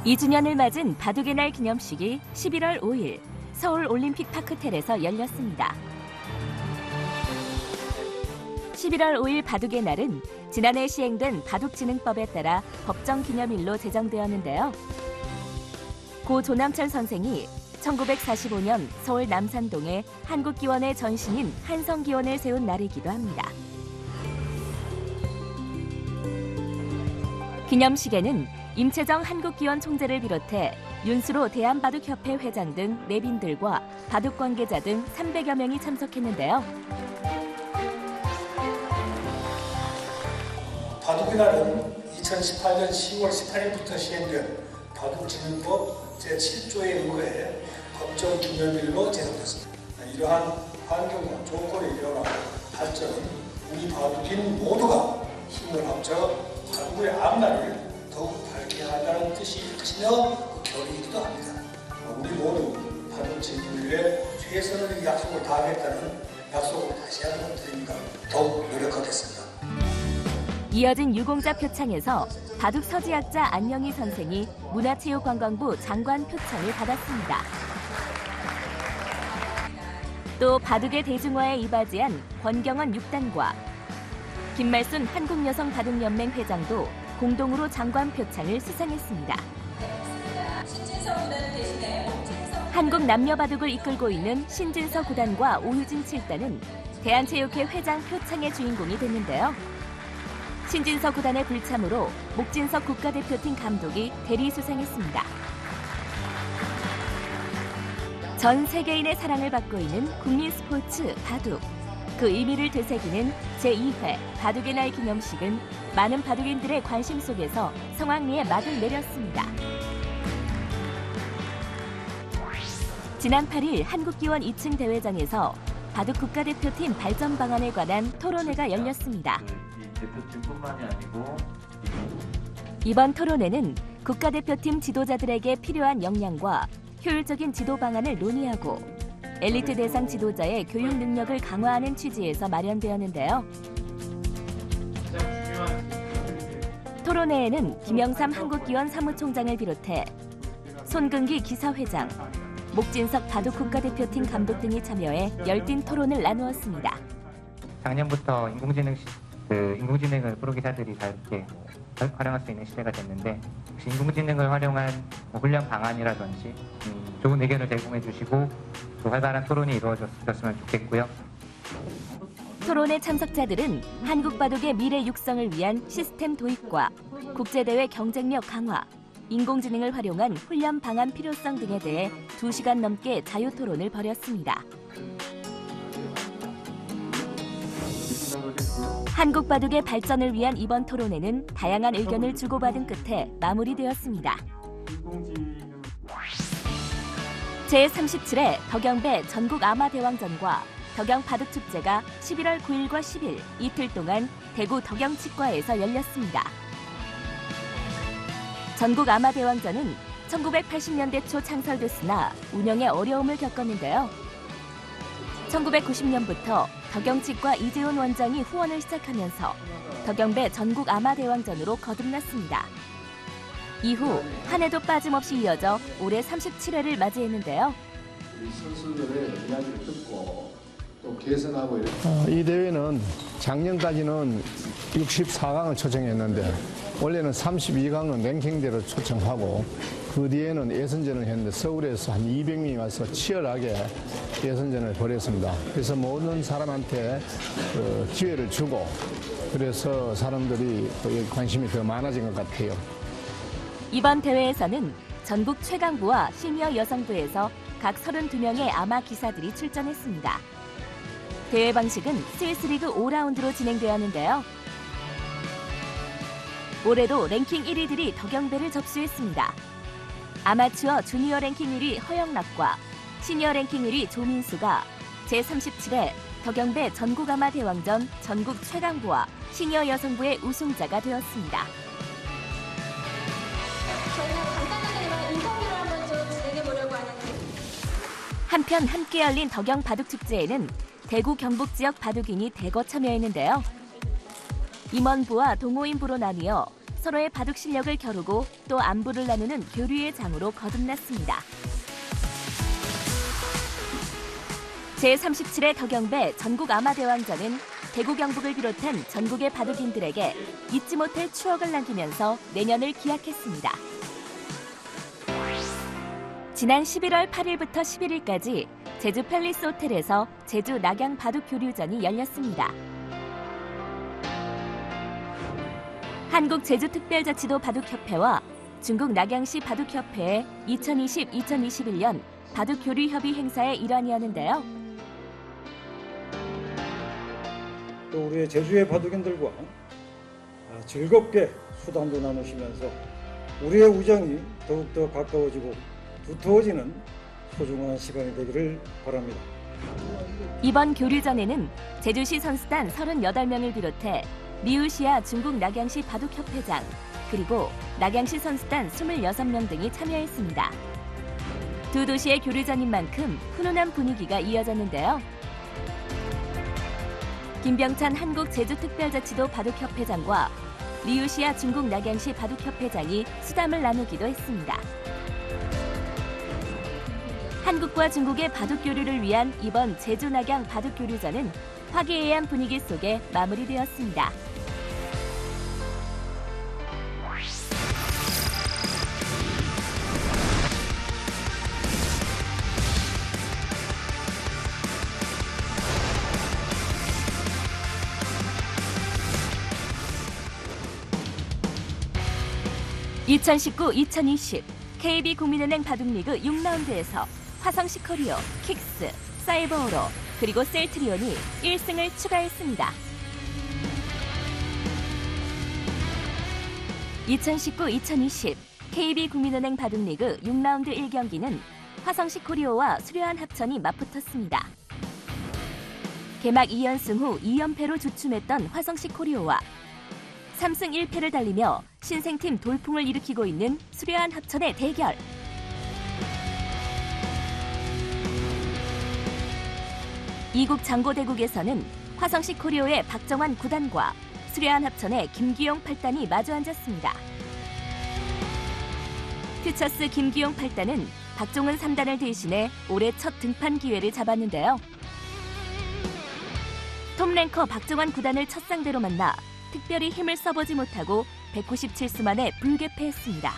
2주년을 맞은 바둑의 날 기념식이 11월 5일 서울 올림픽 파크텔에서 열렸습니다. 11월 5일 바둑의 날은 지난해 시행된 바둑진흥법에 따라 법정 기념일로 제정되었는데요. 고 조남철 선생이 1945년 서울 남산동에 한국기원의 전신인 한성기원을 세운 날이기도 합니다. 기념식에는 임채정 한국기원 총재를 비롯해 윤수로 대한바둑협회 회장 등 내빈들과 바둑 관계자 등 300여 명이 참석했는데요. 바둑의 날은 2018년 10월 18일부터 시행된 바둑진흥법 제7조에 의거해 법정 기념일로 제정됐습니다. 이러한 환경과 조건의 변화와 발전은 우리 바둑인 모두가 힘을 합쳐 바둑의 앞날을 더욱 밝게 한다는 뜻이며 그 결의이기도 합니다. 우리 모두 바둑 진흥에 최선의 약속을 다하겠다는 약속을 다시 한번 드립니다. 더욱 노력하겠습니다. 이어진 유공자 표창에서 바둑 서지학자 안영희 선생이 문화체육관광부 장관 표창을 받았습니다. 또 바둑의 대중화에 이바지한 권경원 6단과 김말순 한국여성바둑연맹 회장도 공동으로 장관 표창을 수상했습니다. 한국 남녀바둑을 이끌고 있는 신진서 9단과 오유진 7단은 대한체육회 회장 표창의 주인공이 됐는데요. 신진서 9단의 불참으로 목진석 국가대표팀 감독이 대리 수상했습니다. 전 세계인의 사랑을 받고 있는 국민 스포츠 바둑. 그 의미를 되새기는 제2회 바둑의 날 기념식은 많은 바둑인들의 관심 속에서 성황리에 막을 내렸습니다. 지난 8일 한국기원 2층 대회장에서 바둑 국가대표팀 발전 방안에 관한 토론회가 열렸습니다. 대표팀뿐만이 아니고 이번 토론회는 국가대표팀 지도자들에게 필요한 역량과 효율적인 지도 방안을 논의하고 엘리트 대상 지도자의 교육 능력을 강화하는 취지에서 마련되었는데요. 토론회에는 김영삼 한국기원 사무총장을 비롯해 손근기 기사회장, 목진석 바둑 국가대표팀 감독 등이 참여해 열띤 토론을 나누었습니다. 작년부터 인공지능을 프로기사들이 다 이렇게 활용할 수 있는 시대가 됐는데 혹시 인공지능을 활용한 훈련 방안이라든지 좋은 의견을 제공해 주시고 또 활발한 토론이 이루어졌으면 좋겠고요. 토론회 참석자들은 한국 바둑의 미래 육성을 위한 시스템 도입과 국제대회 경쟁력 강화, 인공지능을 활용한 훈련 방안 필요성 등에 대해 2시간 넘게 자유토론을 벌였습니다. 한국 바둑의 발전을 위한 이번 토론회는 다양한 의견을 주고받은 끝에 마무리되었습니다. 제37회 덕영배 전국 아마대왕전과 덕영바둑축제가 11월 9일과 10일 이틀 동안 대구 덕영치과에서 열렸습니다. 전국 아마대왕전은 1980년대 초 창설됐으나 운영에 어려움을 겪었는데요. 1990년부터 덕영치과 이재훈 원장이 후원을 시작하면서 덕영배 전국 아마대왕전으로 거듭났습니다. 이후 한 해도 빠짐없이 이어져 올해 37회를 맞이했는데요. 우리 선수들의 이야기를 듣고 또 개선하고 이렇게. 이 대회는 작년까지는 64강을 초청했는데 원래는 32강은 랭킹대로 초청하고 그 뒤에는 예선전을 했는데 서울에서 한 200명이 와서 치열하게 예선전을 벌였습니다. 그래서 모든 사람한테 기회를 주고 그래서 사람들이 관심이 더 많아진 것 같아요. 이번 대회에서는 전국 최강부와 시니어 여성부에서 각 32명의 아마 기사들이 출전했습니다. 대회 방식은 CS 리그 5라운드로 진행되었는데요. 올해도 랭킹 1위들이 덕영배를 접수했습니다. 아마추어 주니어 랭킹 1위 허영락과 시니어 랭킹 1위 조민수가 제37회 덕영배 전국 아마 대왕전 전국 최강부와 시니어 여성부의 우승자가 되었습니다. 저희는 간단하게 인터뷰를 한번 좀 진행해보려고 하는데 한편 함께 열린 덕영 바둑축제에는 대구 경북 지역 바둑인이 대거 참여했는데요. 임원부와 동호인부로 나뉘어 서로의 바둑 실력을 겨루고 또 안부를 나누는 교류의 장으로 거듭났습니다. 제37회 덕영배 전국 아마대왕전은 대구 경북을 비롯한 전국의 바둑인들에게 잊지 못할 추억을 남기면서 내년을 기약했습니다. 지난 11월 8일부터 11일까지 제주 팰리스 호텔에서 제주 낙양 바둑 교류전이 열렸습니다. 한국 제주특별자치도 바둑협회와 중국 낙양시 바둑협회의 2020-2021년 바둑교류협의 행사의 일환이었는데요. 또 우리의 제주의 바둑인들과 즐겁게 수단도 나누시면서 우리의 우정이 더욱더 가까워지고 두터워지는 소중한 시간이 되기를 바랍니다. 이번 교류전에는 제주시 선수단 38명을 비롯해 미우시와 중국 낙양시 바둑협회장 그리고 낙양시 선수단 26명 등이 참여했습니다. 두 도시의 교류전인 만큼 훈훈한 분위기가 이어졌는데요. 김병찬 한국 제주특별자치도 바둑협회장과 리우시아 중국 낙양시 바둑협회장이 수담을 나누기도 했습니다. 한국과 중국의 바둑 교류를 위한 이번 제주 낙양 바둑 교류전은 화기애애한 분위기 속에 마무리되었습니다. (2019-2020) KB 국민은행 바둑리그 6라운드에서 화성시 코리오, 킥스, 사이버오로 그리고 셀트리온이 1승을 추가했습니다. 2019-2020 KB 국민은행 바둑리그 6라운드 1경기는 화성시 코리오와 수려한 합천이 맞붙었습니다. 개막 2연승 후 2연패로 주춤했던 화성시 코리오와 3승 1패를 달리며 신생팀 돌풍을 일으키고 있는 수려한 합천의 대결. 이국 장고대국에서는 화성시 코리오의 박정환 9단과 수려한 합천의 김기용 8단이 마주 앉았습니다. 퓨처스 김기용 8단은 박종은 3단을 대신해 올해 첫 등판 기회를 잡았는데요. 톱랭커 박정환 9단을 첫 상대로 만나 특별히 힘을 써보지 못하고 197수 만에 불개패했습니다.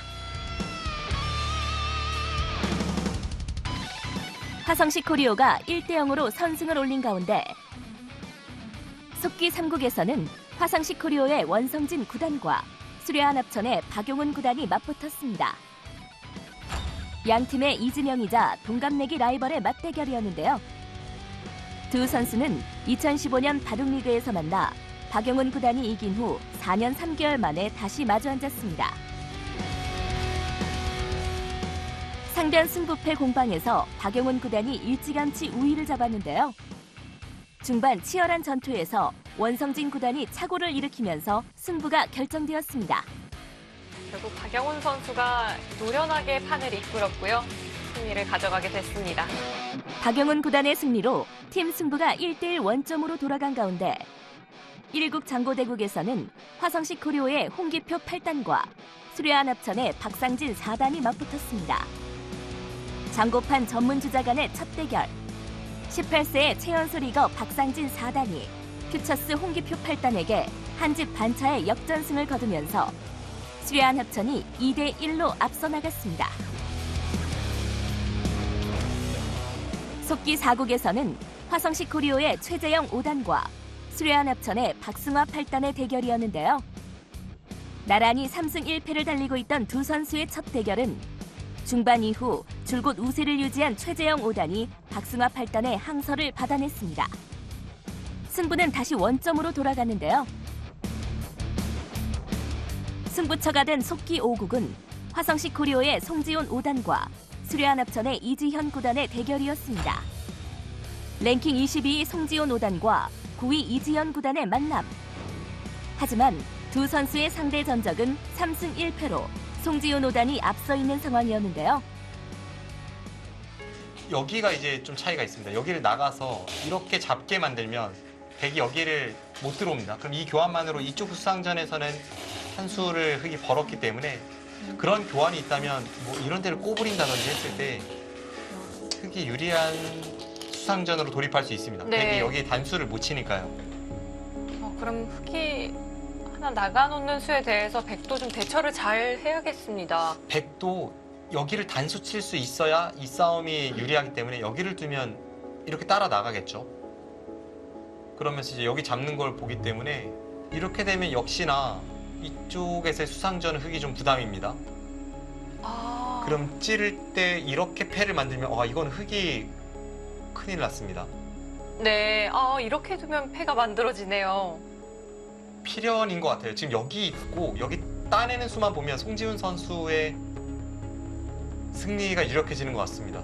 화성시 코리오가 1대0으로 선승을 올린 가운데 속기 3국에서는 화성시 코리오의 원성진 9단과 수려한 합천의 박용훈 9단이 맞붙었습니다. 양 팀의 이진영이자 동갑내기 라이벌의 맞대결이었는데요. 두 선수는 2015년 바둑리그에서 만나 박용훈 9단이 이긴 후 4년 3개월 만에 다시 마주 앉았습니다. 상변 승부패 공방에서 박용훈 9단이 일찌감치 우위를 잡았는데요. 중반 치열한 전투에서 원성진 9단이 착오를 일으키면서 승부가 결정되었습니다. 결국 박영훈 선수가 노련하게 판을 이끌었고요. 승리를 가져가게 됐습니다. 박영훈 9단의 승리로 팀 승부가 1대1 원점으로 돌아간 가운데 1국 장고대국에서는 화성시 코리오의 홍기표 8단과 수려한 합천의 박상진 4단이 맞붙었습니다. 장고판 전문 주자 간의 첫 대결. 18세의 최연소 리거 박상진 4단이 퓨처스 홍기표 8단에게 한 집 반차의 역전승을 거두면서 수려한 합천이 2대1로 앞서 나갔습니다. 속기 4국에서는 화성시 코리오의 최재영 5단과 수려한 합천의 박승화 8단의 대결이었는데요. 나란히 3승 1패를 달리고 있던 두 선수의 첫 대결은 중반 이후 줄곧 우세를 유지한 최재영 5단이 박승화 8단의 항서를 받아냈습니다. 승부는 다시 원점으로 돌아갔는데요. 승부처가 된 속기 5국은 화성시 코리오의 송지훈 5단과 수려한 합천의 이지현 9단의 대결이었습니다. 랭킹 22위 송지훈 5단과 9위 이지현 9단의 만남. 하지만 두 선수의 상대 전적은 3승 1패로 송지훈 5단이 앞서 있는 상황이었는데요. 여기가 이제 좀 차이가 있습니다. 여기를 나가서 이렇게 잡게 만들면 백이 여기를 못 들어옵니다. 그럼 이 교환만으로 이쪽 수상전에서는 한 수를 흙이 벌었기 때문에 그런 교환이 있다면 뭐 이런 데를 꼬부린다든지 했을 때 흙이 유리한 수상전으로 돌입할 수 있습니다. 네. 백이 여기에 단수를 못 치니까요. 그럼 흙이 하나 나가놓는 수에 대해서 백도 좀 대처를 잘 해야겠습니다. 백도 여기를 단수 칠 수 있어야 이 싸움이 유리하기 때문에 여기를 두면 이렇게 따라 나가겠죠. 그러면서 이제 여기 잡는 걸 보기 때문에 이렇게 되면 역시나 이쪽에서의 수상전 흙이 좀 부담입니다. 그럼 찌를 때 이렇게 패를 만들면 이건 흙이 큰일 났습니다. 네, 이렇게 두면 패가 만들어지네요. 필연인 것 같아요. 지금 여기 있고 여기 따내는 수만 보면 송지훈 선수의 승리가 유력해지는 것 같습니다.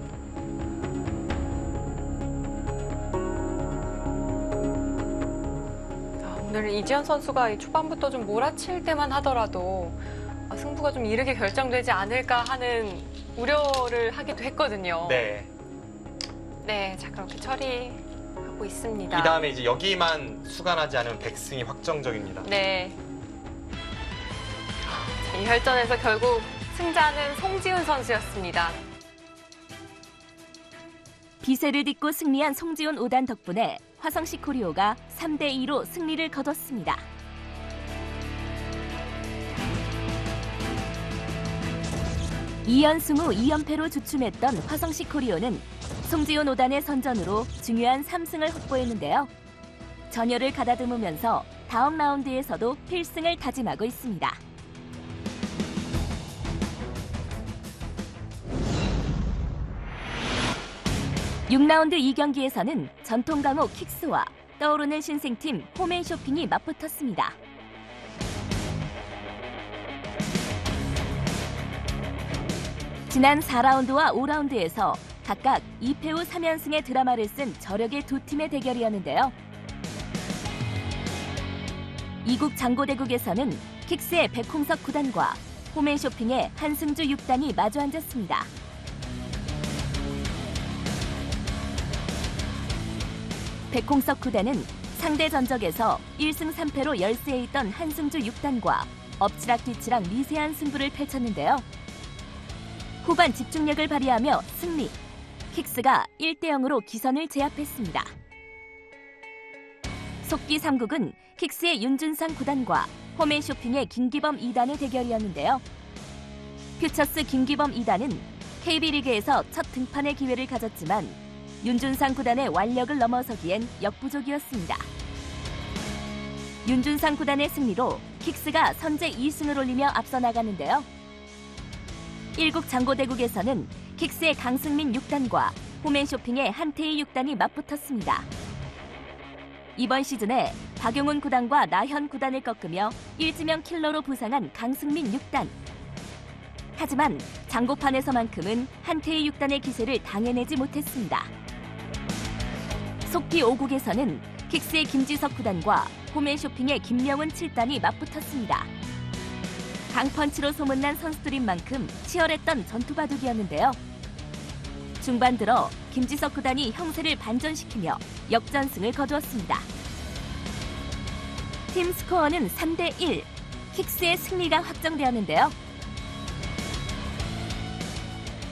오늘 이지현 선수가 초반부터 좀 몰아칠 때만 하더라도 승부가 좀 이르게 결정되지 않을까 하는 우려를 하기도 했거든요. 네. 네, 자 그렇게 처리하고 있습니다. 이 다음에 이제 여기만 수가 나지 않으면 백승이 확정적입니다. 네. 자, 이 혈전에서 결국 승자는 송지훈 선수였습니다. 비세를 딛고 승리한 송지훈 5단 덕분에 화성시 코리오가 3대2로 승리를 거뒀습니다. (2연승) 후 2연패로 주춤했던 화성시 코리오는 송지훈 5단의 선전으로 중요한 3승을 확보했는데요. 전열을 가다듬으면서 다음 라운드에서도 필승을 다짐하고 있습니다. 6라운드 2경기에서는 전통 강호 킥스와 떠오르는 신생팀 홈앤쇼핑이 맞붙었습니다. 지난 4라운드와 5라운드에서 각각 2패 후 3연승의 드라마를 쓴 저력의 두 팀의 대결이었는데요. 이국 장고대국에서는 킥스의 백홍석 9단과 홈앤쇼핑의 한승주 6단이 마주 앉았습니다. 백홍석 9단은 상대 전적에서 1승 3패로 열세에 있던 한승주 6단과 엎치락뒤치락 미세한 승부를 펼쳤는데요. 후반 집중력을 발휘하며 승리, 킥스가 1대0으로 기선을 제압했습니다. 속기 3국은 킥스의 윤준상 9단과 홈앤쇼핑의 김기범 2단의 대결이었는데요. 퓨처스 김기범 2단은 KB리그에서 첫 등판의 기회를 가졌지만 윤준상 9단의 완력을 넘어서기엔 역부족이었습니다. 윤준상 9단의 승리로 킥스가 선제 2승을 올리며 앞서 나가는데요. 1국 장고대국에서는 킥스의 강승민 6단과 홈앤쇼핑의 한태희 6단이 맞붙었습니다. 이번 시즌에 박용훈 9단과 나현 9단을 꺾으며 1지명 킬러로 부상한 강승민 6단. 하지만 장고판에서만큼은 한태희 6단의 기세를 당해내지 못했습니다. 속기 5국에서는 킥스의 김지석 9단과 홈앤쇼핑의 김명훈 7단이 맞붙었습니다. 강펀치로 소문난 선수들인 만큼 치열했던 전투바둑이었는데요. 중반 들어 김지석 9단이 형세를 반전시키며 역전승을 거두었습니다. 팀 스코어는 3대1, 킥스의 승리가 확정되었는데요.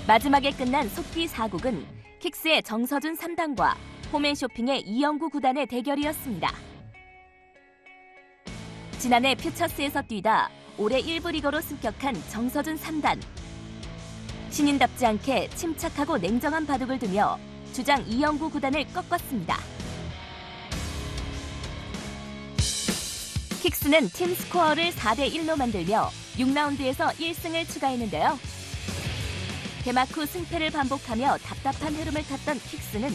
마지막에 끝난 속기 4국은 킥스의 정서준 3단과 홈앤쇼핑의 이영구 9단의 대결이었습니다. 지난해 퓨처스에서 뛰다 올해 1부 리거로 습격한 정서준 3단. 신인답지 않게 침착하고 냉정한 바둑을 두며 주장 이영구 9단을 꺾었습니다. 킥스는 팀 스코어를 4대1로 만들며 6라운드에서 1승을 추가했는데요. 개막 후 승패를 반복하며 답답한 흐름을 탔던 킥스는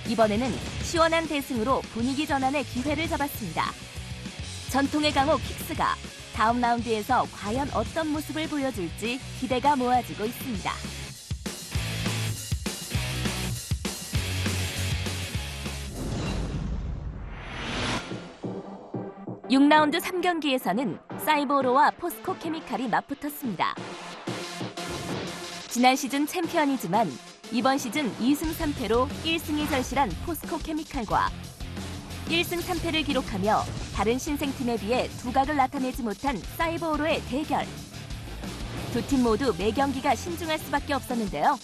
이번에는 시원한 대승으로 분위기 전환의 기회를 잡았습니다. 전통의 강호 킥스가 다음 라운드에서 과연 어떤 모습을 보여줄지 기대가 모아지고 있습니다. (6라운드) 3경기에서는 사이보로와 포스코 케미칼이 맞붙었습니다. 지난 시즌 챔피언이지만 이번 시즌 2승 3패로 1승이 절실한 포스코 케미칼과 1승 3패를 기록하며 다른 신생팀에 비해 두각을 나타내지 못한 사이버오로의 대결. 두 팀 모두 매 경기가 신중할 수밖에 없었는데요.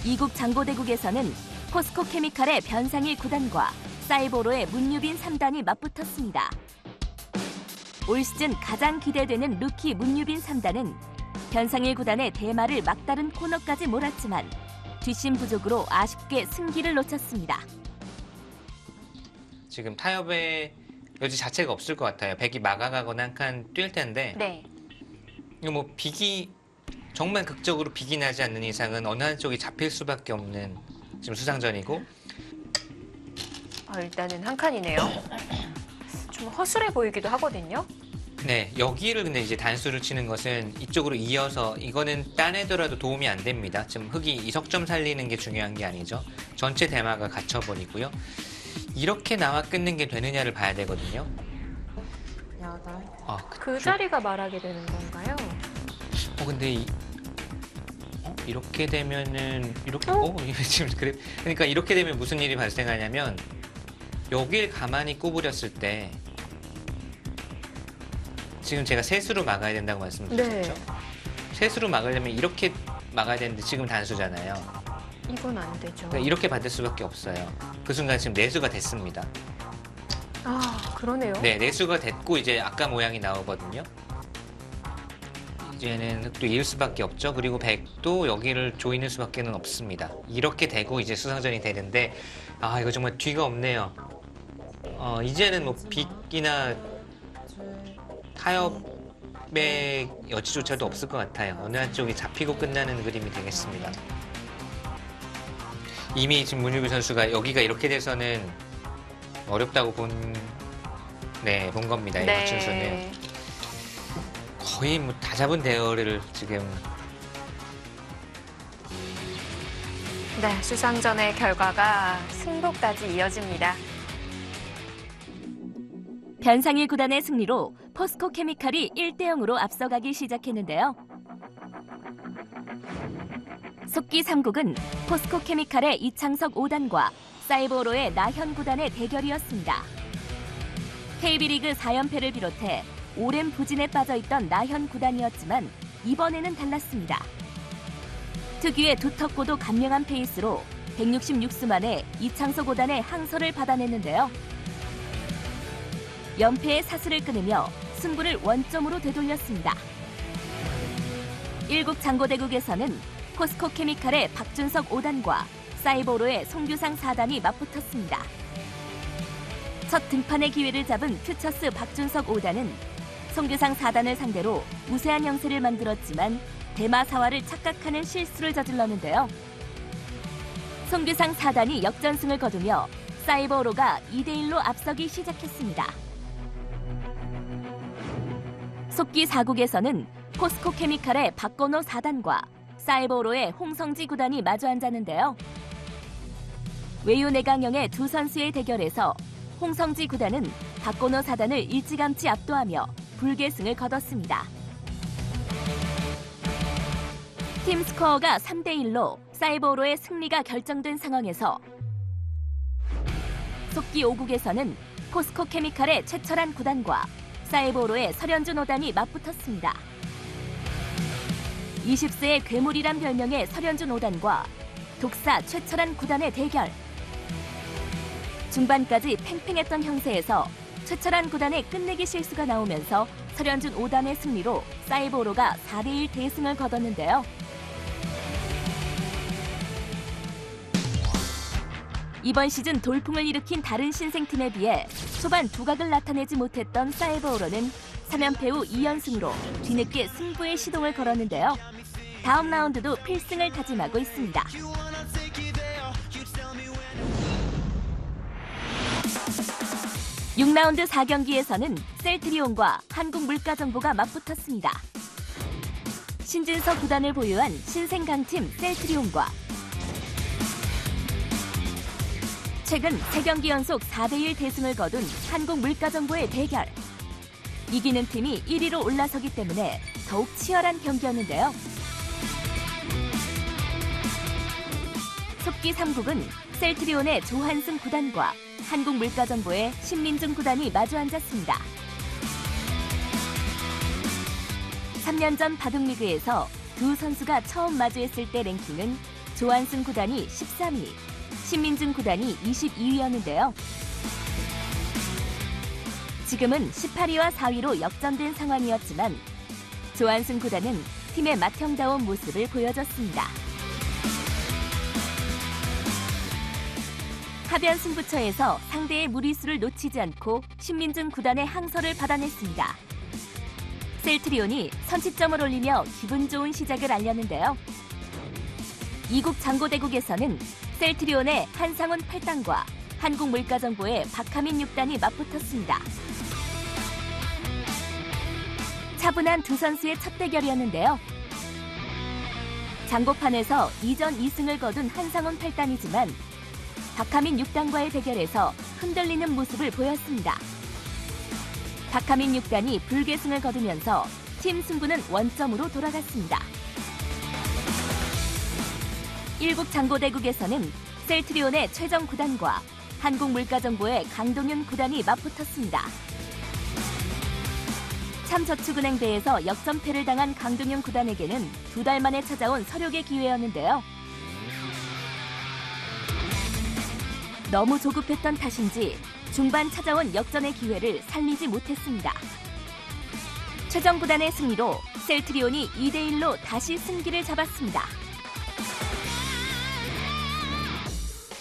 이국 장고대국에서는 포스코 케미칼의 변상일 9단과 사이버오로의 문유빈 3단이 맞붙었습니다. 올 시즌 가장 기대되는 루키 문유빈 3단은 변상일 9단의 대마를 막다른 코너까지 몰았지만 뒷심 부족으로 아쉽게 승기를 놓쳤습니다. 지금 타협의 여지 자체가 없을 것 같아요. 백이 막아가거나 한 칸 뛸 텐데 네. 이거 뭐 빅이 정말 극적으로 빅이 나지 않는 이상은 어느 한쪽이 잡힐 수밖에 없는 지금 수상전이고 일단은 한 칸이네요. 좀 허술해 보이기도 하거든요. 네, 여기를 근데 이제 단수를 치는 것은 이쪽으로 이어서 이거는 따내더라도 도움이 안 됩니다. 지금 흑이 이석점 살리는 게 중요한 게 아니죠. 전체 대마가 갇혀버리고요. 이렇게 나와 끊는 게 되느냐를 봐야 되거든요. 그 자리가 말하게 되는 건가요? 근데 이렇게 되면은 이렇게 지금 그래 그러니까 이렇게 되면 무슨 일이 발생하냐면 여길 가만히 구부렸을 때 지금 제가 셋으로 막아야 된다고 말씀드렸죠. 네. 셋으로 막으려면 이렇게 막아야 되는데 지금 단수잖아요. 이건 안 되죠. 그러니까 이렇게 받을 수밖에 없어요. 그 순간 지금 내수가 됐습니다. 그러네요. 네, 내수가 됐고 이제 아까 모양이 나오거든요. 이제는 흑도 이을 수밖에 없죠. 그리고 백도 여기를 조이는 수밖에 없습니다. 이렇게 되고 이제 수상전이 되는데 이거 정말 뒤가 없네요. 이제는 뭐 빅이나 타협의 여지조차도 없을 것 같아요. 어느 한쪽이 잡히고 끝나는 그림이 되겠습니다. 이미 지금 문유빈 선수가 여기가 이렇게 돼서는 어렵다고 본 겁니다. 이 맞춘수는. 거의 뭐 다 잡은 대열을 지금. 네, 수상전의 결과가 승부까지 이어집니다. 변상일 9단의 승리로 포스코 케미칼이 1대0으로 앞서가기 시작했는데요. 속기 3국은 포스코 케미칼의 이창석 5단과 사이버오로의 나현 9단의 대결이었습니다. KB리그 4연패를 비롯해 오랜 부진에 빠져있던 나현 9단이었지만 이번에는 달랐습니다. 특유의 두텁고도 감량한 페이스로 166수 만에 이창석 5단의 항서를 받아냈는데요. 연패의 사슬을 끊으며 승부를 원점으로 되돌렸습니다. 1국 장고대국에서는 포스코 케미칼의 박준석 5단과 사이버오로의 송규상 4단이 맞붙었습니다. 첫 등판의 기회를 잡은 퓨처스 박준석 5단은 송규상 4단을 상대로 우세한 형세를 만들었지만 대마사화를 착각하는 실수를 저질렀는데요. 송규상 4단이 역전승을 거두며 사이버오로가 2대1로 앞서기 시작했습니다. 속기 4국에서는 포스코 케미칼의 박건호 4단과 사이버오로의 홍성지 9단이 마주 앉았는데요. 외유내강형의 두 선수의 대결에서 홍성지 9단은 박건호 4단을 일찌감치 압도하며 불계승을 거뒀습니다. 팀 스코어가 3대1로 사이버오로의 승리가 결정된 상황에서 속기 5국에서는 포스코 케미칼의 최철한 9단과 사이버오로의 설현준 5단이 맞붙었습니다. 20세의 괴물이란 별명의 설현준 5단과 독사 최철한 9단의 대결. 중반까지 팽팽했던 형세에서 최철한 9단의 끝내기 실수가 나오면서 설현준 5단의 승리로 사이버오로가 4대1 대승을 거뒀는데요. 이번 시즌 돌풍을 일으킨 다른 신생팀에 비해 초반 두각을 나타내지 못했던 사이버오로는 3연패 후 2연승으로 뒤늦게 승부의 시동을 걸었는데요. 다음 라운드도 필승을 다짐하고 있습니다. 6라운드 4경기에서는 셀트리온과 한국물가정보가 맞붙었습니다. 신진서 9단을 보유한 신생강팀 셀트리온과 최근 3경기 연속 4대1 대승을 거둔 한국물가정보의 대결. 이기는 팀이 1위로 올라서기 때문에 더욱 치열한 경기였는데요. 속기 3국은 셀트리온의 조한승 구단과 한국물가정보의 신민중 구단이 마주 앉았습니다. 3년 전 바둑리그에서 두 선수가 처음 마주했을 때 랭킹은 조한승 구단이 13위, 신민중 구단이 22위였는데요. 지금은 18위와 4위로 역전된 상황이었지만 조한승 구단은 팀의 맏형다운 모습을 보여줬습니다. 하변 승부처에서 상대의 무리수를 놓치지 않고 신민중 구단의 항서를 받아냈습니다. 셀트리온이 선취점을 올리며 기분 좋은 시작을 알렸는데요. 이국 장고대국에서는 셀트리온의 한상훈 8단과 한국물가정보의 박하민 6단이 맞붙었습니다. 차분한 두 선수의 첫 대결이었는데요. 장고판에서 2전 2승을 거둔 한상훈 8단이지만 박하민 6단과의 대결에서 흔들리는 모습을 보였습니다. 박하민 6단이 불계승을 거두면서 팀 승부는 원점으로 돌아갔습니다. 일국 장고대국에서는 셀트리온의 최정 9단과 한국물가정보의 강동윤 9단이 맞붙었습니다. 참저축은행대에서 역전패를 당한 강동윤 9단에게는 2달 만에 찾아온 서력의 기회였는데요. 너무 조급했던 탓인지 중반 찾아온 역전의 기회를 살리지 못했습니다. 최정 9단의 승리로 셀트리온이 2대1로 다시 승기를 잡았습니다.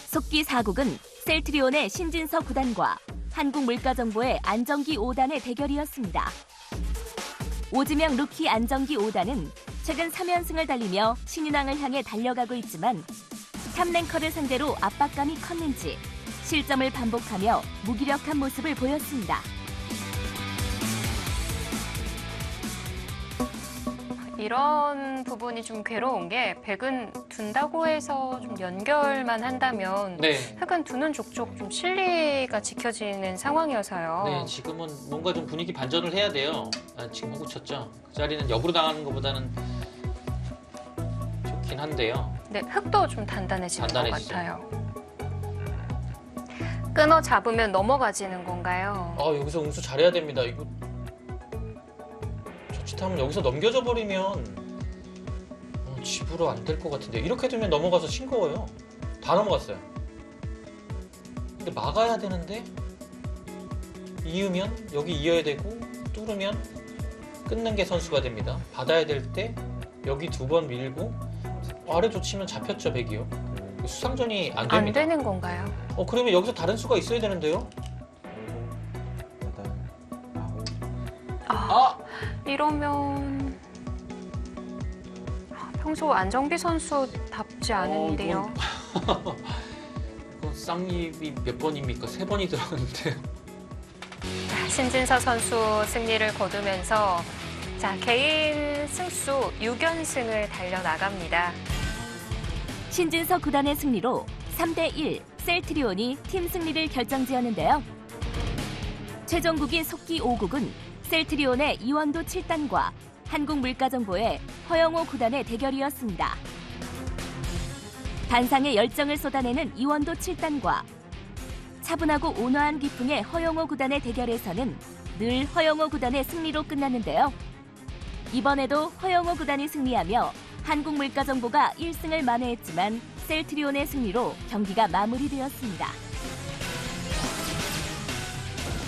속기 4국은 셀트리온의 신진서 9단과 한국물가정보의 안정기 5단의 대결이었습니다. 오지명 루키 안정기 5단은 최근 3연승을 달리며 신인왕을 향해 달려가고 있지만 탑랭커를 상대로 압박감이 컸는지 실점을 반복하며 무기력한 모습을 보였습니다. 이런 부분이 좀 괴로운 게 백은 둔다고 해서 좀 연결만 한다면 흑은 두는 족족 좀 실리가 지켜지는 상황이어서요. 네, 지금은 뭔가 좀 분위기 반전을 해야 돼요. 지금 호구 쳤죠. 그 자리는 역으로 당하는 것보다는 좋긴 한데요. 네, 흑도 좀 단단해지는 것 단단해지죠. 같아요. 끊어 잡으면 넘어가지는 건가요? 여기서 응수 잘해야 됩니다. 이거 자칫하면 여기서 넘겨져 버리면 집으로 안 될 것 같은데 이렇게 되면 넘어가서 싱거워요. 다 넘어갔어요. 근데 막아야 되는데 이으면 여기 이어야 되고 뚫으면 끊는 게 선수가 됩니다. 받아야 될 때 여기 2번 밀고 아래쪽 치면 잡혔죠, 백이요. 수상전이 안 됩니다. 안 되는 건가요? 그러면 여기서 다른 수가 있어야 되는데요. 이러면 평소 안정비 선수답지 않은데요. 이건 쌍립이 몇 번입니까? 3번이 들어갔는데요. 신진서 선수 승리를 거두면서 개인 승수 6연승을 달려나갑니다. 신진서 9단의 승리로 3대1 셀트리온이 팀 승리를 결정지었는데요. 최종국인 속기 5국은 셀트리온의 이원도 7단과 한국물가정보의 허영호 9단의 대결이었습니다. 단상에 열정을 쏟아내는 이원도 7단과 차분하고 온화한 기풍의 허영호 9단의 대결에서는 늘 허영호 9단의 승리로 끝났는데요. 이번에도 허영호 9단이 승리하며 한국물가정보가 1승을 만회했지만 셀트리온의 승리로 경기가 마무리되었습니다.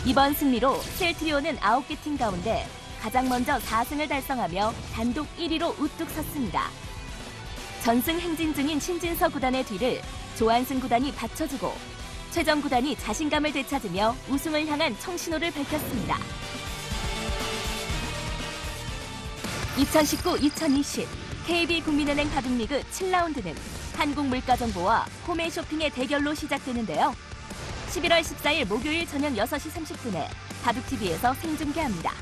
이번 승리로 셀트리온은 9개 팀 가운데 가장 먼저 4승을 달성하며 단독 1위로 우뚝 섰습니다. 전승 행진 중인 신진서 9단의 뒤를 조한승 9단이 받쳐주고 최정 9단이 자신감을 되찾으며 우승을 향한 청신호를 밝혔습니다. 2019-2020 KB국민은행 바둑리그 7라운드는 한국물가정보와 홈앤쇼핑의 대결로 시작되는데요. 11월 14일 목요일 저녁 6시 30분에 바둑TV에서 생중계합니다.